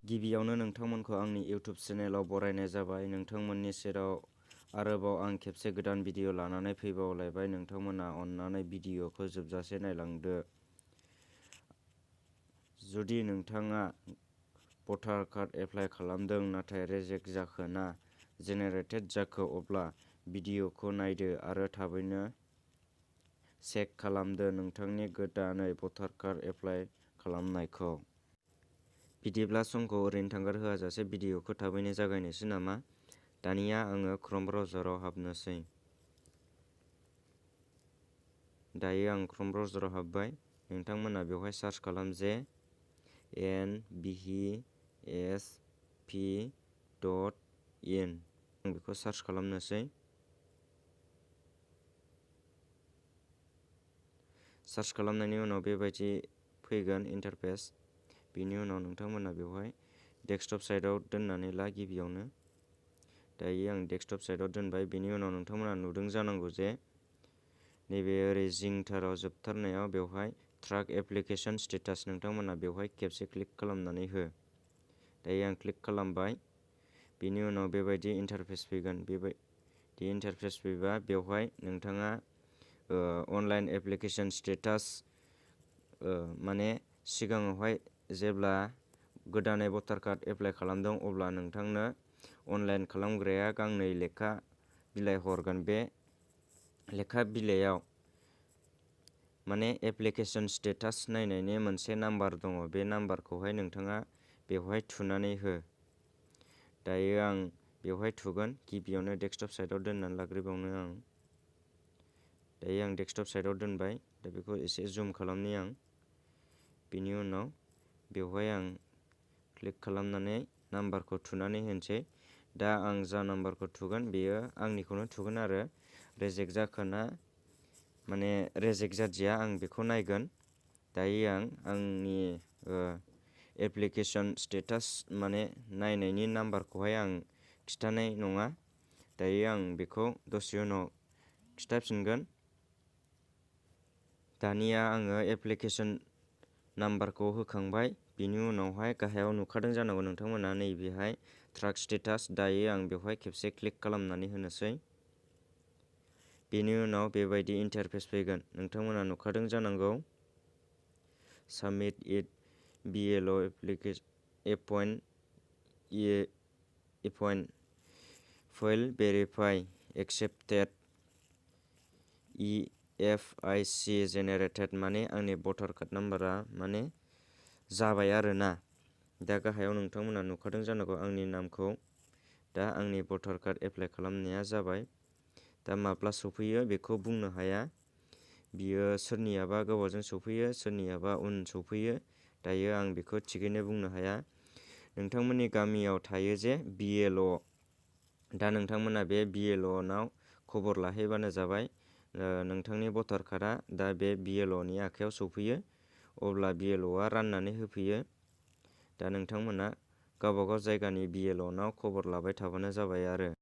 गिबियावनो नोंथांमोनखौ आंनि इउटिउब चेनेलाव बरायनाय जाबाय। नोंथांमोननि सेराव आरोबाव आं खेबसे गोदान भिडिअ लानानै फैबावलायबाय। नोंथांमोना अननानै भिडिअखौ जोबजासे नायलांदो। जुदि नोंथाङा भटार कार्ड एप्लाइ खालामदों नाथाय रिजेक्ट जाखो ना जेनेरेटेड जाखो, अब्ला भिडिअखौ नायदो आरो थाबैनो चेक खालामदो नोंथांनि गोदानै भटार कार्ड एप्लाइ खालामनायखौ। बिदिब्ला समखौ ओरैनो थांगारहोआजासे भिडिअखौ थाबैनो जागायनोसै नामा? दानिया आङो क्रोम ब्राउजाराव हाबनोसै। दायो आं क्रोम ब्राउजाराव हाबबाय। नोंथांमोना बेवहाय सार्च खालाम JNBHSP.in। आं बेखौ सार्च खालामनोसै। सार्च खालामनायनि उनाव बेबायदि फैगोन इन्टारफेस। बेनि उनाव नोंथांमोना बेवहाय डेस्कटप साइडआव दोननानै ला गिबियावनो। दायो आं डेस्कटप साइडआव दोनबाय। बेनि उनाव नोंथांमोना नुदों जानांगौ जे नैबे ओरै जिंथाराव जोबथारनायाव बेवहाय ट्राक एप्लिकेशन स्टेटास, नोंथांमोना बेवहाय खेबसे क्लिक खालामनानै हो। दायो आं क्लिक खालामबाय। बेनि उनाव बेबायदि इन्टारफेस फैगोन। बेबायदि इन्टारफेस फैबा बेवहाय नोंथाङा अनलाइन एप्लिकेशन स्टेटास माने सिगाङावहाय जेब्ला गोदानै भटार कार्ड एप्लाइ खालामदों अब्ला नोंथांनो अनलाइन खालामग्राया गांनै लेखा बिलाइ हरगोन। बे लेखा बिलाइयाव माने एप्लिकेशन स्टेटास नायनायनि मोनसे नाम्बार दङ। बे नाम्बारखौहाय नोंथाङा बेवहाय थुनानै हो। दायो आं बेवहाय थुगोन। गिबियावनो डेस्कटप साइडआव दोननानै लाग्रोबावनो आं। दायो आं डेस्कटप साइडआव दोनबाय। दा बेखौ एसे जुम खालामनि आं। बेनि उनाव बेवहाय आं क्लिक खालामनानै नाम्बारखौ थुनानै होनोसै। दा आं जा नाम्बारखौ थुगोन बेयो आंनिखौनो थुगोन आरो रिजेक्ट जाखोना माने रिजेक्ट जादिया आं बेखौ नायगोन। दायो आं आंनि एप्लिकेशन स्टेटास माने नायनायनि नाम्बारखौहाय आं खिथानाय नङा। दायो आं बेखौ दसे उनाव खिथाफिनगोन। दानिया आङो एप्लिकेशन नाम्बारखौ होखांबाय। बेनि उनावहाय गाहायाव नुखादों जानांगौ नोंथांमोना नैबेहाय ट्राक स्टेटास। दायो आं बेवहाय खेबसे क्लिक खालामनानै होनोसै। बेनि उनाव बेबायदि इन्टारफेस फैगोन। नोंथांमोना नुखादों जानांगौ साबमिट इट बिएलअ एपइन्ट file verify accepted EFIC generated, माने आंनि भटार कार्ड नाम्बारा माने जाबाय आरोना। दा गाहायाव नोंथांमोना नुखादों जानांगौ आंनि नामखौ। दा आंनि भटार कार्ड एप्लाइ खालामनाया जाबाय। दा माब्ला सफैयो बेखौ बुंनो हाया। बियो सोरनियाबा गोबावजों सफैयो, सोरनियाबा उन सफैयो। दायो आं बेखौ थिगैनो बुंनो हाया। नोंथांमोननि गामियाव थायो जे BLO, दा नोंथांमोना बे BLO नाव खबर लाहैबानो जाबाय। नोंथांनि भटार कार्डआ दा बे BLOनि आखायाव सफैयो। अब्ला BLOआ राननानै होफैयो। दा नोंथांमोना गावबागाव जायगानि BLOनाव खबर लाबाय थाबानो जाबाय आरो।